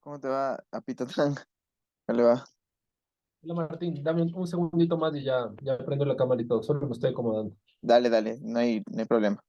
¿Cómo te va, Apitatán? ¿Cómo le va? Hola Martín, dame un segundito más y ya prendo la cámara y todo, solo me estoy acomodando. Dale, dale, no hay problema.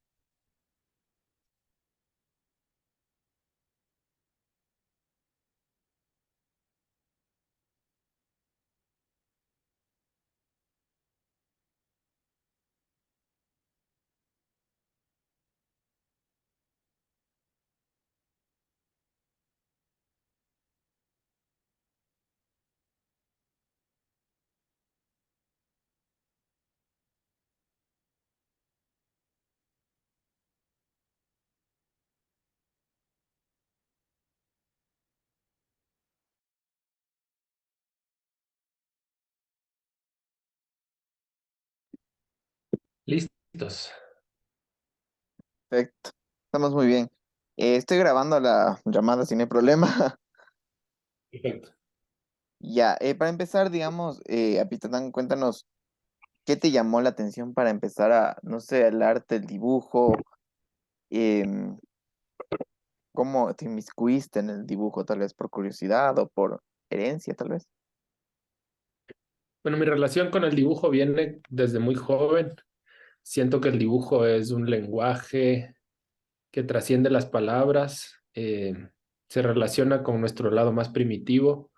Listos. Perfecto. Estamos muy bien. Estoy grabando la llamada sin problema. Perfecto. Ya, para empezar, digamos, Apitatán, cuéntanos, ¿qué te llamó la atención para empezar no sé, el arte, el dibujo? Em, ¿Cómo te inmiscuiste en el dibujo? Tal vez por curiosidad o por herencia, tal vez. Bueno, mi relación con el dibujo viene desde muy joven. Siento que el dibujo es un lenguaje que trasciende las palabras, se relaciona con nuestro lado más primitivo,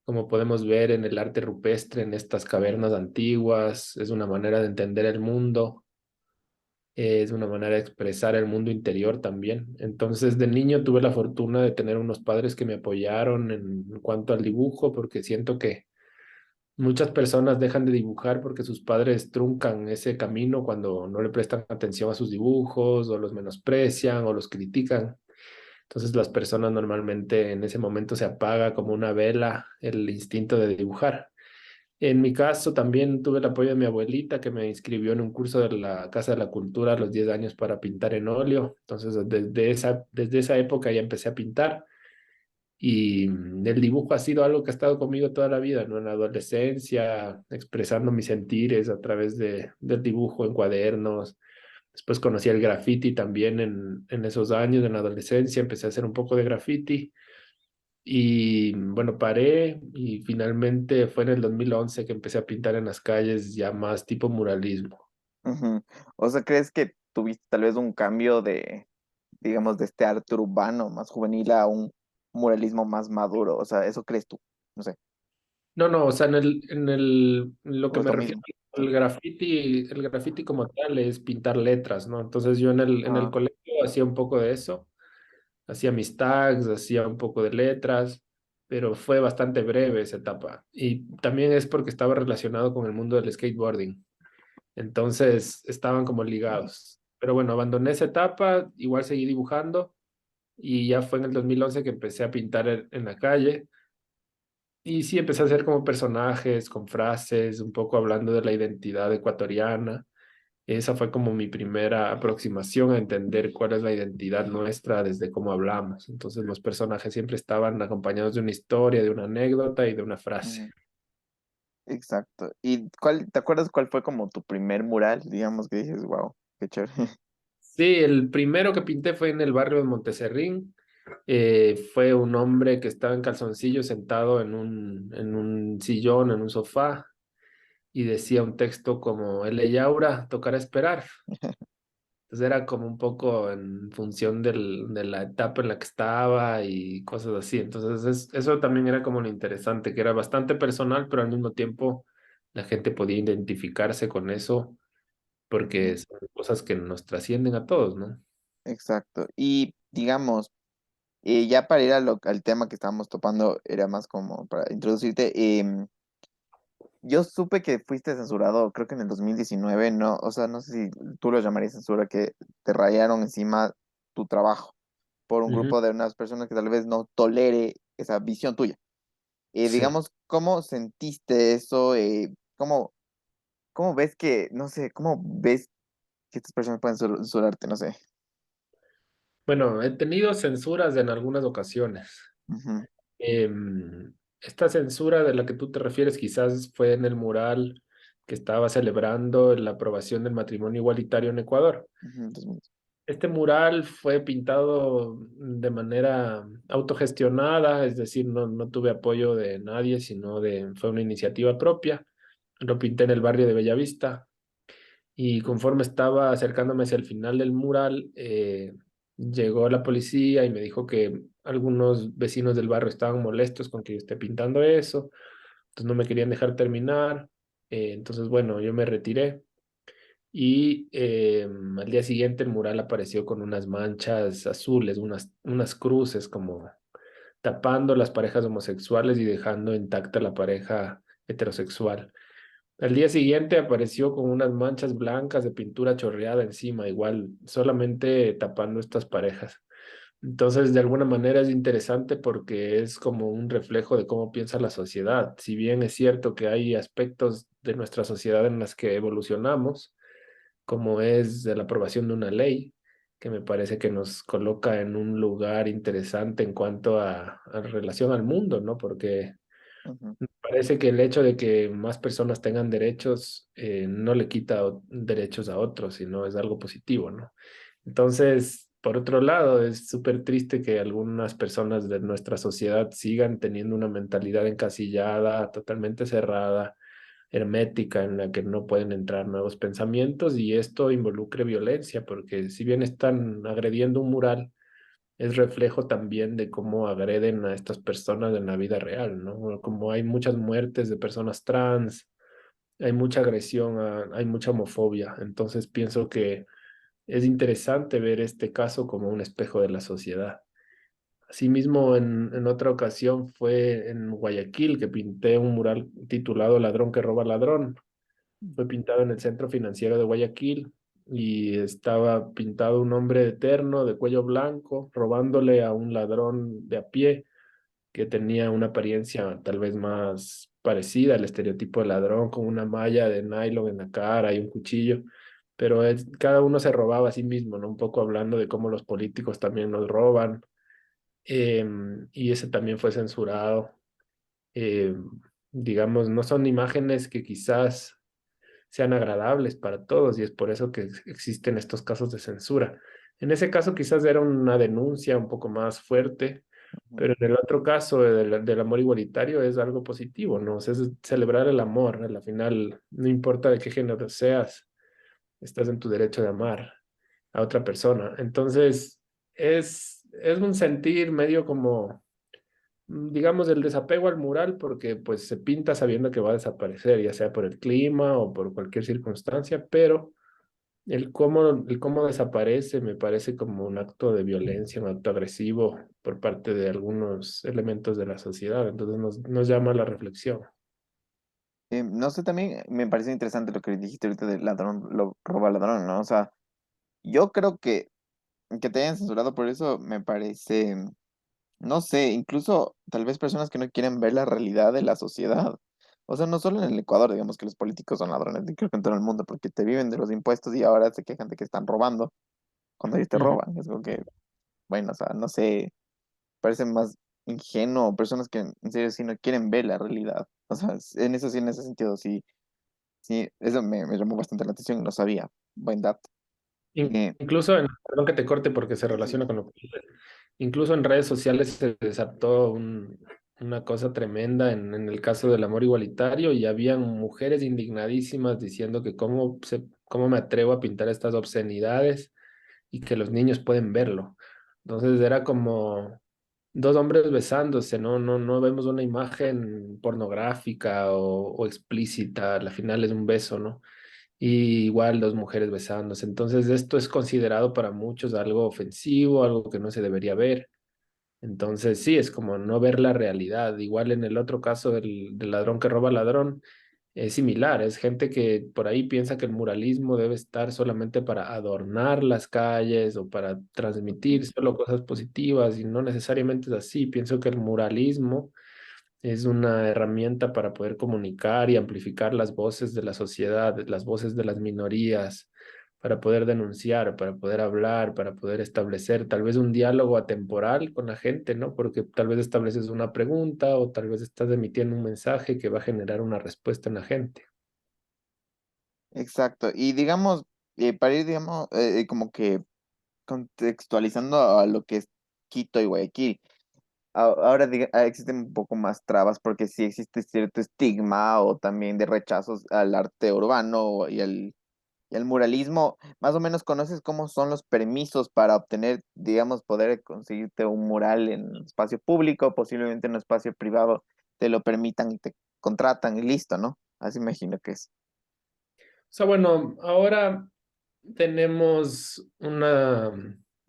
como podemos ver en el arte rupestre, en estas cavernas antiguas. Es una manera de entender el mundo. Es una manera de expresar el mundo interior también. Entonces, de niño tuve la fortuna de tener unos padres que me apoyaron en cuanto al dibujo, porque siento que muchas personas dejan de dibujar porque sus padres truncan ese camino cuando no le prestan atención a sus dibujos o los menosprecian o los critican. Entonces, las personas normalmente en ese momento se apaga como una vela el instinto de dibujar. En mi caso, también tuve el apoyo de mi abuelita que me inscribió en un curso de la Casa de la Cultura a los 10 años para pintar en óleo. Entonces, desde esa época ya empecé a pintar y el dibujo ha sido algo que ha estado conmigo toda la vida, ¿no? En la adolescencia, expresando mis sentires a través del dibujo en cuadernos. Después conocí el graffiti también en esos años, en la adolescencia, empecé a hacer un poco de graffiti. Y bueno, paré y finalmente fue en el 2011 que empecé a pintar en las calles ya más tipo muralismo. Ujú. O sea, ¿crees que tuviste tal vez un cambio de, digamos, de este arte urbano más juvenil a un muralismo más maduro? O sea, ¿eso crees tú? No sé, No, no, o sea, lo o que es me lo refiero mismo. al graffiti, el graffiti como tal es pintar letras, ¿no? Entonces yo en el Ah, colegio hacía un poco de eso, hacía mis tags, hacía un poco de letras, pero fue bastante breve esa etapa. Y también es porque estaba relacionado con el mundo del skateboarding. Entonces estaban como ligados. Pero bueno, abandoné esa etapa, igual seguí dibujando y ya fue en el 2011 que empecé a pintar en la calle. Y sí, empecé a hacer como personajes con frases, un poco hablando de la identidad ecuatoriana. Esa fue como mi primera aproximación a entender cuál es la identidad nuestra desde cómo hablamos. Entonces los personajes siempre estaban acompañados de una historia, de una anécdota y de una frase. ujú, exacto. ¿Y te acuerdas cuál fue como tu primer mural? Digamos que dices, wow, qué chévere. Sí, el primero que pinté fue en el barrio de Monteserrín. Fue un hombre que estaba en calzoncillo sentado en un sillón, en un sofá, y decía un texto como, El Yaura, tocará esperar. Entonces era como un poco en función de la etapa en la que estaba y cosas así. Entonces eso también era como lo interesante, que era bastante personal, pero al mismo tiempo la gente podía identificarse con eso porque Ujú, son cosas que nos trascienden a todos, ¿no? exacto. Y digamos, ya para ir al tema que estábamos topando, era más como para introducirte. Yo supe que fuiste censurado, creo que en el 2019, no, o sea, no sé si tú lo llamarías censura, que te rayaron encima tu trabajo por un Ujú. grupo de unas personas que tal vez no tolere esa visión tuya. Sí. Digamos, ¿cómo sentiste eso? ¿Cómo ves que, no sé, cómo ves que estas personas pueden censurarte? No sé. Bueno, he tenido censuras en algunas ocasiones. Ujú, Esta censura de la que tú te refieres quizás fue en el mural que estaba celebrando la aprobación del matrimonio igualitario en Ecuador. ujú, 2000. Este mural fue pintado de manera autogestionada, es decir, no tuve apoyo de nadie, fue una iniciativa propia. Lo pinté en el barrio de Bellavista y conforme estaba acercándome hacia el final del mural, llegó la policía y me dijo que algunos vecinos del barrio estaban molestos con que yo esté pintando eso, entonces no me querían dejar terminar. Entonces, bueno, yo me retiré. Y al día siguiente el mural apareció con unas manchas azules, unas cruces como tapando las parejas homosexuales y dejando intacta la pareja heterosexual. Al día siguiente apareció con unas manchas blancas de pintura chorreada encima, igual, solamente tapando estas parejas. Entonces, de alguna manera es interesante porque es como un reflejo de cómo piensa la sociedad. Si bien es cierto que hay aspectos de nuestra sociedad en las que evolucionamos, como es de la aprobación de una ley, que me parece que nos coloca en un lugar interesante en cuanto a relación al mundo, ¿no? Porque Ujú, parece que el hecho de que más personas tengan derechos no le quita derechos a otros, sino es algo positivo, ¿no? Entonces, por otro lado, es súper triste que algunas personas de nuestra sociedad sigan teniendo una mentalidad encasillada, totalmente cerrada, hermética, en la que no pueden entrar nuevos pensamientos y esto involucre violencia, porque si bien están agrediendo un mural, es reflejo también de cómo agreden a estas personas en la vida real, ¿no? Como hay muchas muertes de personas trans, hay mucha agresión, hay mucha homofobia, entonces pienso que es interesante ver este caso como un espejo de la sociedad. Asimismo, en otra ocasión fue en Guayaquil que pinté un mural titulado Ladrón que roba ladrón. Fue pintado en el centro financiero de Guayaquil y estaba pintado un hombre eterno de cuello blanco robándole a un ladrón de a pie que tenía una apariencia tal vez más parecida al estereotipo de ladrón, con una malla de nylon en la cara y un cuchillo, pero cada uno se robaba a sí mismo, ¿no? Un poco hablando de cómo los políticos también nos roban, y ese también fue censurado. Em, digamos, no son imágenes que quizás sean agradables para todos y es por eso que existen estos casos de censura. En ese caso quizás era una denuncia un poco más fuerte, ujú. pero en el otro caso del amor igualitario es algo positivo, ¿no? O sea, es celebrar el amor, a la final no importa de qué género seas, estás en tu derecho de amar a otra persona. Entonces, es un sentir medio como digamos, el desapego al mural porque pues se pinta sabiendo que va a desaparecer, ya sea por el clima o por cualquier circunstancia, pero el cómo desaparece me parece como un acto de violencia, un acto agresivo por parte de algunos elementos de la sociedad, entonces nos llama a la reflexión. No sé, también me parece interesante lo que dijiste ahorita de ladrón, lo roba ladrón, ¿no? O sea, yo creo que te hayan censurado por eso me parece, no sé, incluso tal vez personas que no quieren ver la realidad de la sociedad. O sea, no solo en el Ecuador, digamos que los políticos son ladrones, creo que en todo el mundo, porque te viven de los impuestos y ahora se quejan de que están robando cuando ellos te Ujú. roban. Es como que, bueno, o sea, no sé, parece más ingenuo, personas que en serio sí no quieren ver la realidad. O sea, en eso sí, en ese sentido, sí, sí, eso me llamó bastante la atención, no sabía. Buen dato. Eh, Incluso, perdón que te corte porque se sí, sí, relaciona con lo que dices. Incluso en redes sociales se desató una cosa tremenda en el caso del amor igualitario y habían mujeres indignadísimas diciendo que cómo me atrevo a pintar estas obscenidades y que los niños pueden verlo. Entonces era como dos hombres besándose, no vemos una imagen pornográfica o explícita, al final es un beso, ¿no? Y igual dos mujeres besándose. Entonces esto es considerado para muchos algo ofensivo, algo que no se debería ver. Entonces sí, es como no ver la realidad. Igual en el otro caso del ladrón que roba ladrón, es similar. Es gente que por ahí piensa que el muralismo debe estar solamente para adornar las calles o para transmitir solo cosas positivas y no necesariamente es así. Pienso que el muralismo es una herramienta para poder comunicar y amplificar las voces de la sociedad, las voces de las minorías, para poder denunciar, para poder hablar, para poder establecer tal vez un diálogo atemporal con la gente, ¿no? Porque tal vez estableces una pregunta o tal vez estás emitiendo un mensaje que va a generar una respuesta en la gente. exacto. Y digamos, para ir, digamos, como que contextualizando a lo que es Quito y Guayaquil. Ahora existen un poco más trabas porque sí existe cierto estigma o también de rechazos al arte urbano y al muralismo. Más o menos conoces cómo son los permisos para obtener, digamos, poder conseguirte un mural en espacio público, posiblemente en un espacio privado, te lo permitan y te contratan y listo, ¿no? Así imagino que es. O sea, bueno, ahora tenemos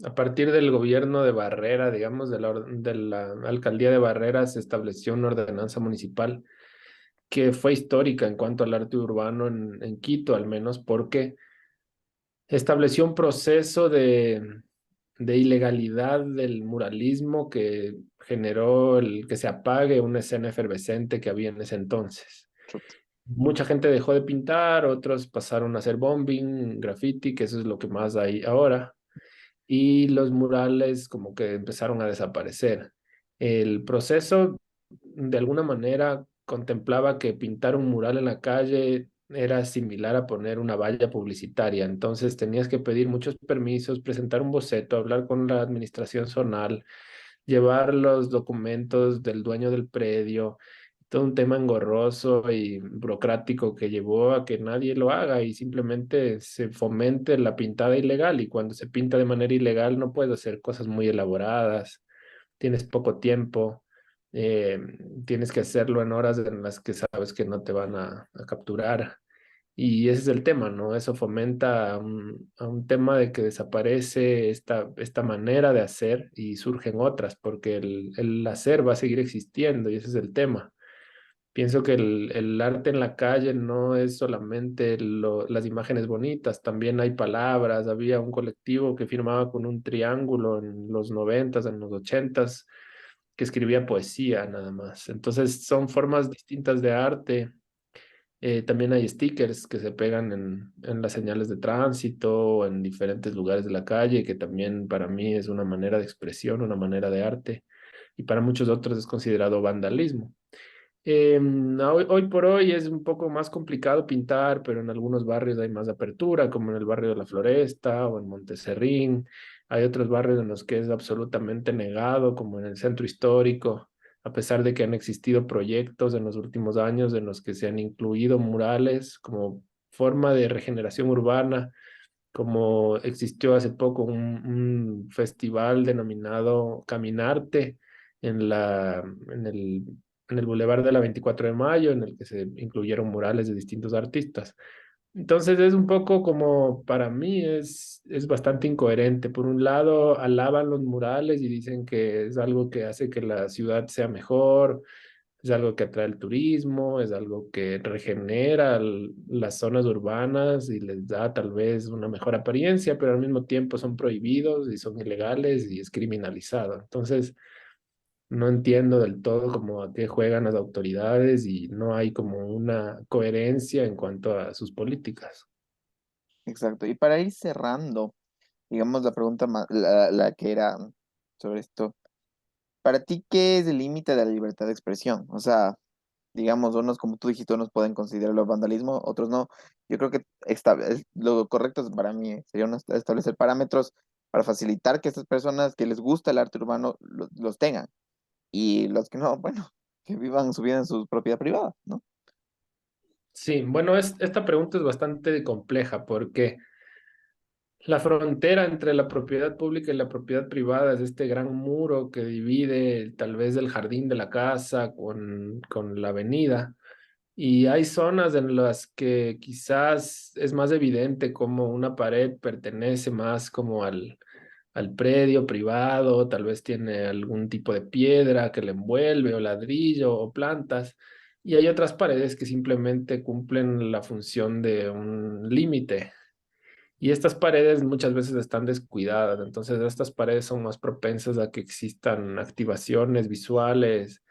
a partir del gobierno de Barrera, digamos, de la alcaldía de Barrera, se estableció una ordenanza municipal que fue histórica en cuanto al arte urbano en Quito, al menos, porque estableció un proceso de ilegalidad del muralismo que generó el que se apague una escena efervescente que había en ese entonces. Chuta. Mucha gente dejó de pintar, otros pasaron a hacer bombing, graffiti, que eso es lo que más hay ahora, y los murales como que empezaron a desaparecer. El proceso, de alguna manera, contemplaba que pintar un mural en la calle era similar a poner una valla publicitaria. Entonces tenías que pedir muchos permisos, presentar un boceto, hablar con la administración zonal, llevar los documentos del dueño del predio, todo un tema engorroso y burocrático que llevó a que nadie lo haga y simplemente se fomente la pintada ilegal. Y cuando se pinta de manera ilegal no puedes hacer cosas muy elaboradas, tienes poco tiempo, eh, tienes que hacerlo en horas en las que sabes que no te van a capturar. Y ese es el tema, ¿no? Eso fomenta a un tema de que desaparece esta manera de hacer y surgen otras, porque el hacer va a seguir existiendo y ese es el tema. Pienso que el arte en la calle no es solamente las imágenes bonitas, también hay palabras. Había un colectivo que firmaba con un triángulo en los noventas, en los ochentas, que escribía poesía nada más. Entonces son formas distintas de arte. También hay stickers que se pegan en las señales de tránsito o en diferentes lugares de la calle, que también para mí es una manera de expresión, una manera de arte, y para muchos otros es considerado vandalismo. Hoy por hoy es un poco más complicado pintar, pero en algunos barrios hay más apertura, como en el barrio de La Floresta o en Monteserrín. Hay otros barrios en los que es absolutamente negado, como en el centro histórico, a pesar de que han existido proyectos en los últimos años en los que se han incluido murales como forma de regeneración urbana, como existió hace poco un festival denominado Caminarte en en en el Boulevard de la 24 de Mayo, en el que se incluyeron murales de distintos artistas. Entonces es un poco como, para mí es bastante incoherente. Por un lado, alaban los murales y dicen que es algo que hace que la ciudad sea mejor, es algo que atrae el turismo, es algo que regenera las zonas urbanas y les da tal vez una mejor apariencia, pero al mismo tiempo son prohibidos y son ilegales y es criminalizado. Entonces, no entiendo del todo cómo a qué juegan las autoridades y no hay como una coherencia en cuanto a sus políticas. Exacto. Y para ir cerrando, digamos la pregunta la que era sobre esto, para ti, ¿qué es el límite de la libertad de expresión? O sea, digamos, unos, como tú dijiste, unos pueden considerarlo vandalismo, otros no. Yo creo que lo correcto para mí sería establecer parámetros para facilitar que estas personas que les gusta el arte urbano los tengan. Y los que no, bueno, que vivan su vida en su propiedad privada, ¿no? Sí, bueno, esta pregunta es bastante compleja porque la frontera entre la propiedad pública y la propiedad privada es este gran muro que divide tal vez el jardín de la casa con la avenida. Y hay zonas en las que quizás es más evidente como una pared pertenece más como al predio privado, tal vez tiene algún tipo de piedra que le envuelve o ladrillo o plantas. Y hay otras paredes que simplemente cumplen la función de un límite. Y estas paredes muchas veces están descuidadas, entonces estas paredes son más propensas a que existan activaciones visuales,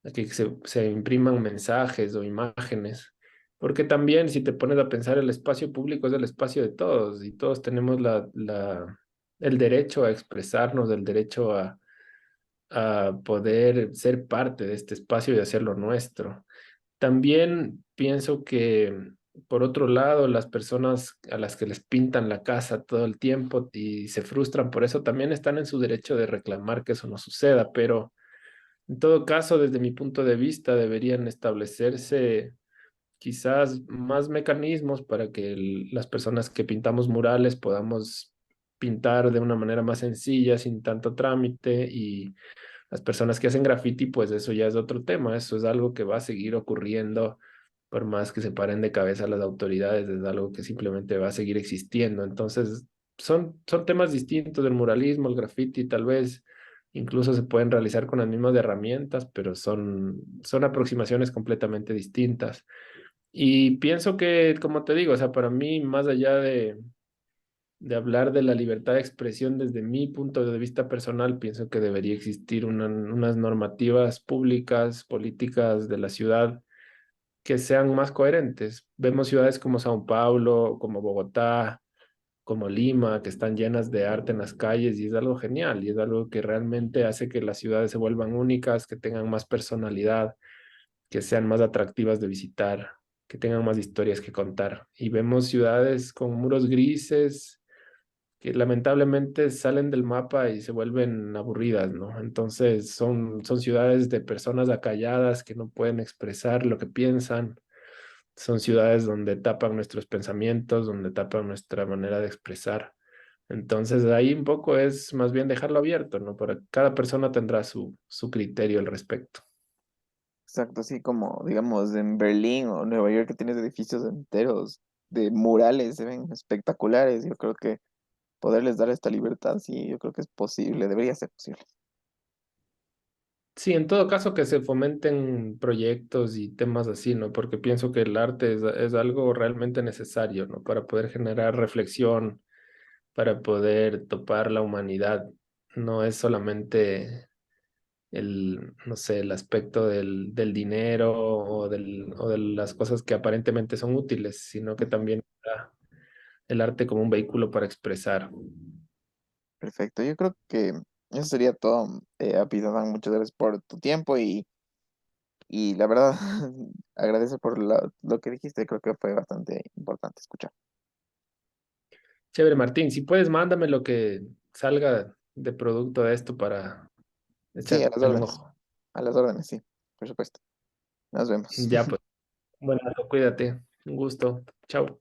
a que se impriman mensajes o imágenes. Porque también si te pones a pensar, el espacio público es el espacio de todos y todos tenemos el derecho a expresarnos, el derecho a poder ser parte de este espacio y hacerlo nuestro. También pienso que por otro lado, las personas a las que les pintan la casa todo el tiempo y se frustran por eso también están en su derecho de reclamar que eso no suceda, pero en todo caso, desde mi punto de vista, deberían establecerse quizás más mecanismos para que las personas que pintamos murales podamos pintar de una manera más sencilla, sin tanto trámite, y las personas que hacen graffiti, pues eso ya es otro tema, eso es algo que va a seguir ocurriendo por más que se paren de cabeza las autoridades, es algo que simplemente va a seguir existiendo. Entonces, son temas distintos del muralismo, el graffiti, tal vez incluso se pueden realizar con las mismas herramientas, pero son aproximaciones completamente distintas. Y pienso que, como te digo, o sea, para mí, más allá de hablar de la libertad de expresión desde mi punto de vista personal, pienso que debería existir unas normativas públicas, políticas de la ciudad que sean más coherentes. Vemos ciudades como Sao Paulo, como Bogotá, como Lima, que están llenas de arte en las calles y es algo genial y es algo que realmente hace que las ciudades se vuelvan únicas, que tengan más personalidad, que sean más atractivas de visitar, que tengan más historias que contar. Y vemos ciudades con muros grises que lamentablemente salen del mapa y se vuelven aburridas, ¿no? Entonces son ciudades de personas acalladas que no pueden expresar lo que piensan, son ciudades donde tapan nuestros pensamientos, donde tapan nuestra manera de expresar. Entonces ahí un poco es más bien dejarlo abierto, ¿no? Para cada persona tendrá su criterio al respecto. Exacto, así como, digamos, en Berlín o Nueva York que tienes edificios enteros de murales, se ven espectaculares. Yo creo que poderles dar esta libertad, sí, yo creo que es posible, debería ser posible. Sí, en todo caso que se fomenten proyectos y temas así, ¿no? Porque pienso que el arte es algo realmente necesario, ¿no? Para poder generar reflexión, para poder topar la humanidad. No es solamente no sé, el aspecto del dinero o de las cosas que aparentemente son útiles, sino que Ujú. también está el arte como un vehículo para expresar. Perfecto, yo creo que eso sería todo. Apidadan, muchas gracias por tu tiempo y la verdad agradezco por lo que dijiste, creo que fue bastante importante escuchar. Chévere, Martín, si puedes, mándame lo que salga de producto de esto para Sí, a las echarle un órdenes, ojo. a las órdenes, sí, por supuesto. Nos vemos. Ya, pues, bueno, cuídate. Un gusto. Chao.